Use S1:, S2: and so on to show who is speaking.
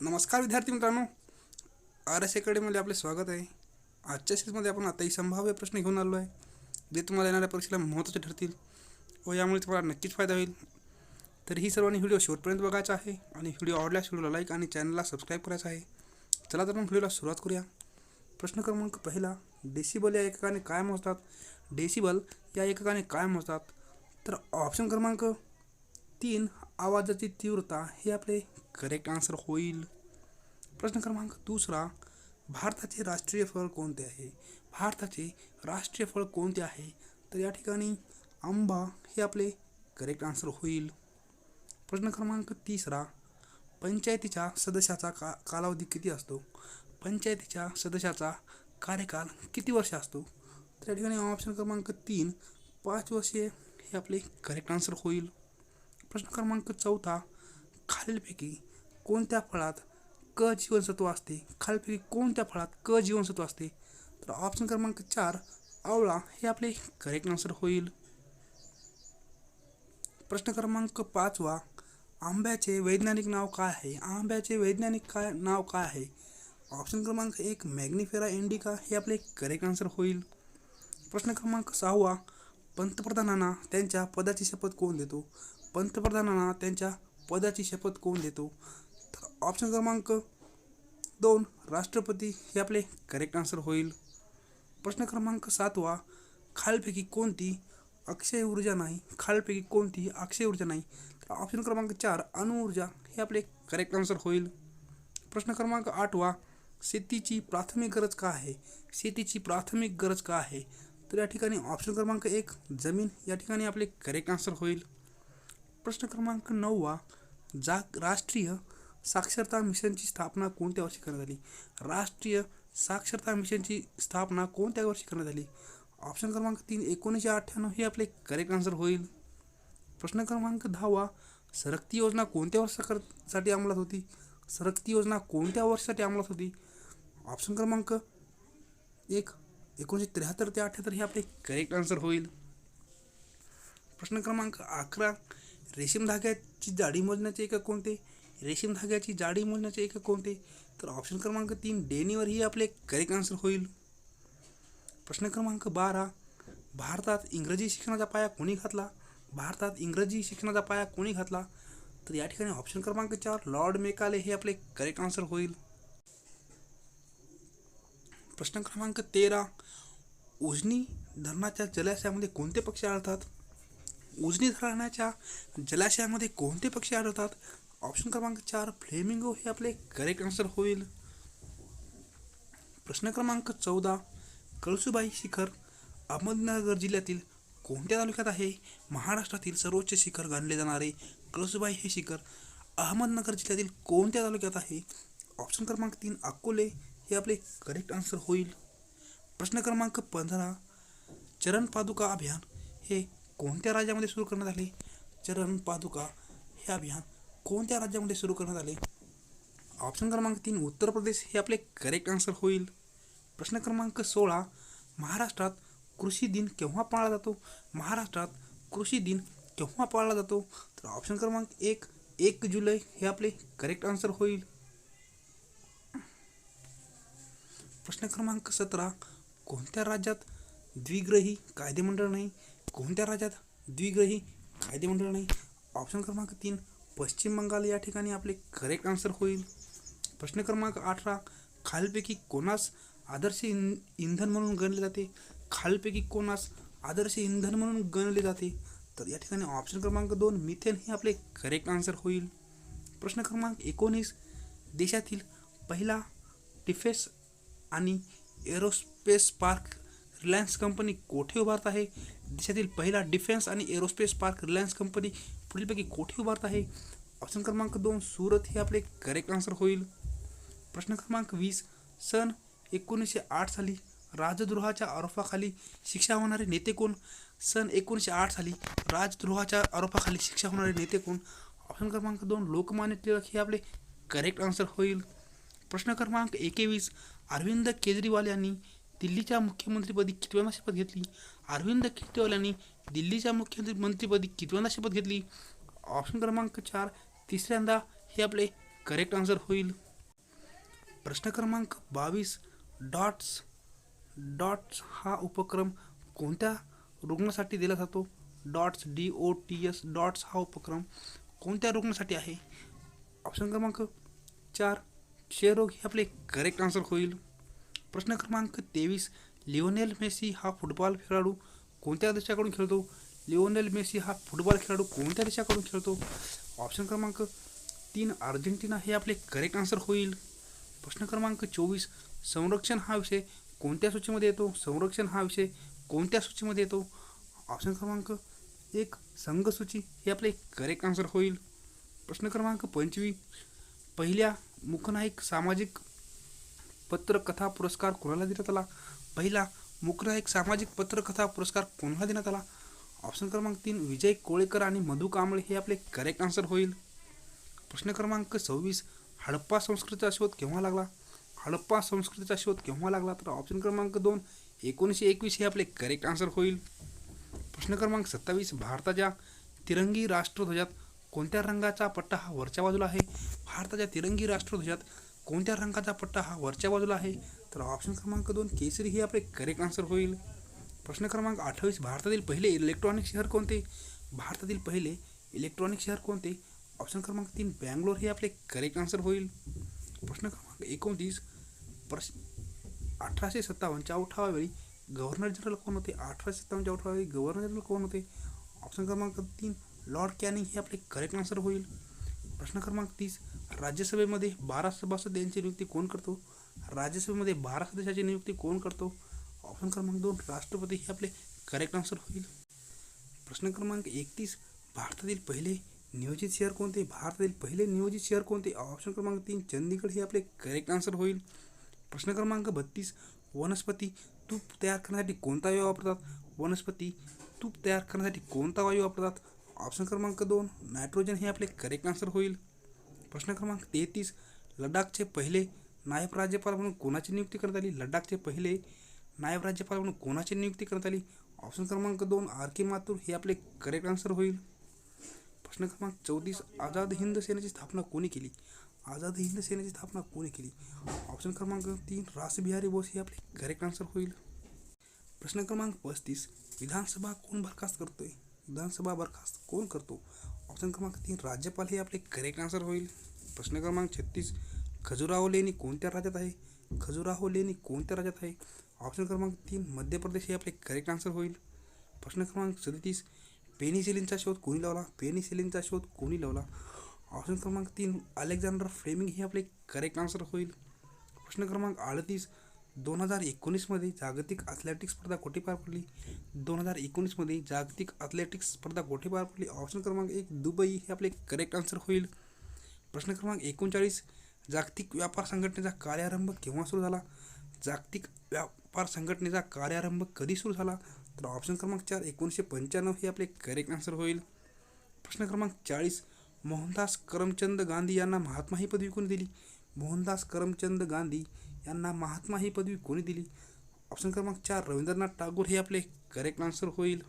S1: नमस्कार विद्यार्थी मित्रांनो, आर एस अकॅडमीमध्ये आपले स्वागत आहे. आजच्या सीरीजमध्ये आपण आताही संभाव्य प्रश्न घेऊन आलो आहे, जे तुम्हाला येणाऱ्या परीक्षेला महत्त्वाचे ठरतील व यामुळे तुम्हाला नक्कीच फायदा होईल. तर ही सर्वांनी व्हिडिओ शेवटपर्यंत बघायचा आहे आणि व्हिडिओ आवडल्यास व्हिडिओला लाईक आणि चॅनलला सबस्क्राईब करायचं आहे. चला तर मग व्हिडिओला सुरुवात करूया. प्रश्न क्रमांक पहिला, डेसिबल या एककाने काय मोजतात? डेसिबल या एककाने काय मोजतात? तर ऑप्शन क्रमांक 3 आवाजाची तीव्रता हे आपले करेक्ट आन्सर होईल. प्रश्न क्रमांक दुसरा, भारताचे राष्ट्रीय फळ कोणते आहे? भारताचे राष्ट्रीय फळ कोणते आहे? तर या ठिकाणी आंबा हे आपले करेक्ट आन्सर होईल. प्रश्न क्रमांक तिसरा, पंचायतीच्या सदस्याचा कालावधी किती असतो? पंचायतीच्या सदस्याचा कार्यकाल किती वर्ष असतो? तर या ठिकाणी ऑप्शन क्रमांक 3 5 वर्षे हे आपले करेक्ट आन्सर होईल. प्रश्न क्रमांक चौथा, खालीलपैकी कोणत्या फळात क जीवनसत्व असते? खालीलपैकी कोणत्या फळात क जीवनसत्व असते? तर ऑप्शन क्रमांक 4 आवळा हे आपले करेक्ट आन्सर होईल. प्रश्न क्रमांक 5वा, आंब्याचे वैज्ञानिक नाव काय आहे? आंब्याचे वैज्ञानिक नाव काय आहे? ऑप्शन क्रमांक 1 मॅग्निफेरा इंडिका हे आपले करेक्ट आन्सर होईल. प्रश्न क्रमांक 6वा, पंतप्रधानांना त्यांच्या पदाची शपथ कोण देतो? पंतप्रधानांना त्यांच्या पदाची शपथ कोण देतो? तर ऑप्शन क्रमांक 2 राष्ट्रपती हे आपले करेक्ट आन्सर होईल. प्रश्न क्रमांक 7वा, खालीलपैकी कोणती अक्षय ऊर्जा नाही? खालीलपैकी कोणती अक्षय ऊर्जा नाही? तर ऑप्शन क्रमांक 4 अणुऊर्जा हे आपले करेक्ट आन्सर होईल. प्रश्न क्रमांक 8वा, शेतीची प्राथमिक गरज काय आहे? शेतीची प्राथमिक गरज काय आहे? तर या ठिकाणी ऑप्शन क्रमांक 1 जमीन या ठिकाणी आपले करेक्ट आन्सर होईल. प्रश्न क्रमांक 9वा, राष्ट्रीय साक्षरता मिशनची स्थापना कोणत्या वर्षी करण्यात आली? राष्ट्रीय साक्षरता मिशनची स्थापना कोणत्या वर्षी करण्यात आली? ऑप्शन क्रमांक 3 1998 हे आपले करेक्ट आन्सर होईल. प्रश्न क्रमांक 10वा, सरकती योजना कोणत्या वर्षासाठी अंमलात होती? सरकती योजना कोणत्या वर्षासाठी अंमलात होती? ऑप्शन क्रमांक 1 1973 ते 78 हे आपले करेक्ट आन्सर होईल. प्रश्न क्रमांक 11, रेशीम धाग्याची जाडी मोजण्याचे एकक कोणते? रेशीम धाग्याची जाडी मोजण्याचे एकक कोणते? तर ऑप्शन क्रमांक 3 डेनीवर ही आपले करेक्ट आन्सर होईल. प्रश्न क्रमांक 12, भारतात इंग्रजी शिक्षणाचा पाया कोणी घातला? भारतात इंग्रजी शिक्षणाचा पाया कोणी घातला? तर या ठिकाणी ऑप्शन क्रमांक 4 लॉर्ड मेकाले हे आपले करेक्ट आन्सर होईल. प्रश्न क्रमांक 13, उजनी धरणाच्या जलाशयामध्ये कोणते पक्षी आढळतात? उजनी धरणाच्या जलाशयामध्ये कोणते पक्षी आढळतात? ऑप्शन क्रमांक 4 फ्लेमिंगो हे आपले करेक्ट आन्सर होईल. प्रश्न क्रमांक 14, कळसुबाई शिखर अहमदनगर जिल्ह्यातील कोणत्या तालुक्यात आहे? महाराष्ट्रातील सर्वोच्च शिखर गणले जाणारे कळसुबाई हे शिखर अहमदनगर जिल्ह्यातील कोणत्या तालुक्यात आहे? ऑप्शन क्रमांक 3 अकोले हे आपले करेक्ट आन्सर होईल. प्रश्न क्रमांक 15, चरण पादुका अभियान हे कोणत्या राज्यामध्ये सुरू करण्यात आले? चरण पादुका हे अभियान कोणत्या राज्यामध्ये सुरू करण्यात आले? ऑप्शन क्रमांक 3 उत्तर प्रदेश हे आपले करेक्ट आन्सर होईल. प्रश्न क्रमांक 16, महाराष्ट्रात कृषी दिन केव्हा पाळला जातो? महाराष्ट्रात कृषी दिन केव्हा पाळला जातो? तर ऑप्शन क्रमांक 1 जुलै हे आपले करेक्ट आन्सर होईल. प्रश्न क्रमांक 17, कोणत्या राज्यात द्विग्रही कायदेमंडळ नाही? कोणत्या राज्यात द्विग्रही कायदेमंडळ नाही? ऑप्शन क्रमांक 3 पश्चिम बंगाल या ठिकाणी आपले करेक्ट आन्सर होईल. प्रश्न क्रमांक 18, खालीलपैकी कोणास आदर्श इंधन म्हणून गणले जाते? खालीलपैकी कोणास आदर्श इंधन म्हणून गणले जाते? तर या ठिकाणी ऑप्शन क्रमांक 2 मिथेन हे आपले करेक्ट आन्सर होईल. प्रश्न क्रमांक 19, देशातील पहिला डिफेन्स आणि एरोस्पेस पार्क रिलायन्स कंपनी कोठे उभारत आहे? देशातील पहिला डिफेन्स आणि एरोस्पेस पार्क रिलायन्स कंपनी पुढीलपैकी कोठे उभारत आहे? ऑप्शन क्रमांक 2 सुरत हे आपले करेक्ट आन्सर होईल. प्रश्न क्रमांक 20, सन 1908 साली राजद्रोहाच्या आरोपाखाली शिक्षा होणारे नेते कोण? सन 1908 साली राजद्रोहाच्या आरोपाखाली शिक्षा होणारे नेते कोण? ऑप्शन क्रमांक 2 लोकमान्य टिळक हे आपले करेक्ट आन्सर होईल. प्रश्न क्रमांक 21, अरविंद केजरीवाल यांनी दिल्लीच्या मुख्यमंत्रीपदी कितव्यांदा शपथ घेतली? अरविंद केजरीवाल यांनी दिल्लीच्या मुख्यमंत्रीपदी कितव्यांदा शपथ घेतली? ऑप्शन क्रमांक 4 तिसऱ्यांदा हे आपले करेक्ट आन्सर होईल. प्रश्न क्रमांक 22. डॉट्स डॉट्स हा उपक्रम कोणत्या रुग्णासाठी दिला जातो? DOTS डॉट्स हा उपक्रम कोणत्या रुग्णासाठी आहे? ऑप्शन क्रमांक 4. क्षयरोग हे आपले करेक्ट आन्सर होईल. प्रश्न क्रमांक 23. लिओनेल मेसी हा फुटबॉल खेळाडू कोणत्या देशाकडून खेळतो? लिओनेल मेसी हा फुटबॉल खेळाडू कोणत्या देशाकडून खेळतो? ऑप्शन क्रमांक 3. अर्जेंटिना हे आपले करेक्ट आन्सर होईल. प्रश्न क्रमांक 24. संरक्षण हा विषय कोणत्या सूचीमध्ये येतो? संरक्षण हा विषय कोणत्या सूचीमध्ये येतो? ऑप्शन क्रमांक 1. संघसूची हे आपले करेक्ट आन्सर होईल. प्रश्न क्रमांक 25. पहिल्या मूकनायक सामाजिक पत्रकथा पुरस्कार कोणाला देण्यात आला? पहिला मूकनायक सामाजिक पत्रकथा पुरस्कार कोणाला देण्यात आला? ऑप्शन क्रमांक 3. विजय कोळेकर आणि मधु कांबळे हे आपले करेक्ट आन्सर होईल. प्रश्न क्रमांक 26. हडप्पा संस्कृतीचा शोध केव्हा लागला? हडप्पा संस्कृतीचा शोध केव्हा लागला? तर ऑप्शन क्रमांक 2. 1921 हे आपले करेक्ट आन्सर होईल. प्रश्न क्रमांक 27. भारताच्या तिरंगी राष्ट्रध्वजात कोणत्या रंगाचा पट्टा हा वरच्या बाजूला आहे? भारताच्या तिरंगी राष्ट्रध्वजात कोणत्या रंगाचा पट्टा हा वरच्या बाजूला आहे? तर ऑप्शन क्रमांक 2. केसरी हे आपले करेक्ट आन्सर होईल. प्रश्न क्रमांक 28. भारतातील पहिले इलेक्ट्रॉनिक शहर कोणते? भारतातील पहिले इलेक्ट्रॉनिक शहर कोणते? ऑप्शन क्रमांक 3. बँगलोर हे आपले करेक्ट आन्सर होईल. प्रश्न क्रमांक 29. 1857च्या उठावावेळी गव्हर्नर जनरल कोण होते? 1857च्या उठावावेळी गव्हर्नर जनरल कोण होते? ऑप्शन क्रमांक 3. लॉर्ड कॅनिंग हे आपले करेक्ट आन्सर होईल. प्रश्न क्रमांक 30. राज्यसभेमध्ये 12 सभासद यांची नियुक्ती कोण करतो? राज्यसभेमध्ये 12 सदस्याची नियुक्ती कोण करतो? ऑप्शन क्रमांक 2. राष्ट्रपती हे आपले करेक्ट आन्सर होईल. प्रश्न क्रमांक 31. भारतातील पहिले नियोजित शहर कोणते? भारतातील पहिले नियोजित शहर कोणते? ऑप्शन क्रमांक 3. चंदीगड हे आपले करेक्ट आन्सर होईल. प्रश्न क्रमांक 32. वनस्पती तूप तयार करण्यासाठी कोणता वायू वापरतात? वनस्पती तूप तयार करण्यासाठी कोणता वायू वापरतात? ऑप्शन क्रमांक 2. नायट्रोजन हे आपले करेक्ट आन्सर होईल. प्रश्न क्रमांक 33. लडाखचे पहिले नायब राज्यपाल म्हणून कोणाची नियुक्ती करण्यात आली? लडाखचे पहिले नायब राज्यपाल म्हणून कोणाची नियुक्ती करण्यात आली? ऑप्शन क्रमांक 2. आर.के. माथुर हे आपले करेक्ट आन्सर होईल. प्रश्न क्रमांक 34. आझाद हिंद सेनेची स्थापना कोणी केली? आझाद हिंद सेनेची स्थापना कोणी केली? ऑप्शन क्रमांक 3. रासबिहारी बोस हे आपले करेक्ट आन्सर होईल. प्रश्न क्रमांक 35. विधानसभा कोण बरखास्त करतोय? विधानसभा बरखास्त कोण करतो? ऑप्शन क्रमांक 3. राज्यपाल हे आपले करेक्ट आन्सर होईल. प्रश्न क्रमांक 36. खजुराहो लेणी कोणत्या राज्यात आहे? खजुराहो लेणी कोणत्या राज्यात आहे? ऑप्शन क्रमांक 3. मध्य प्रदेश हे आपले करेक्ट आन्सर होईल. प्रश्न क्रमांक 37. पेनिसिलिनचा शोध कोणी लावला? पेनिसिलिनचा शोध कोणी लावला? ऑप्शन क्रमांक 3. अलेक्झांडर फ्लेमिंग हे आपले करेक्ट आन्सर होईल. प्रश्न क्रमांक 38. 2019मध्ये जागतिक ॲथलेटिक्स स्पर्धा कुठे पार पडली? 2019मध्ये जागतिक ॲथलेटिक्स स्पर्धा कुठे पार पडली? ऑप्शन क्रमांक 1. दुबई हे आपले करेक्ट आन्सर होईल. प्रश्न क्रमांक 39. जागतिक व्यापार संघटनेचा कार्यारंभ केव्हा सुरू झाला? जागतिक व्यापार संघटनेचा कार्यारंभ कधी सुरू झाला? तर ऑप्शन क्रमांक 4. 1995 हे आपले करेक्ट आन्सर होईल. प्रश्न क्रमांक 40. मोहनदास करमचंद गांधी यांना महात्मा ही पदवी कोणी दिली? मोहनदास करमचंद गांधी यांना महात्मा ही पदवी कोणी दिली? ऑप्शन क्रमांक 4. रवींद्रनाथ टागोर हे आपले करेक्ट आन्सर होईल.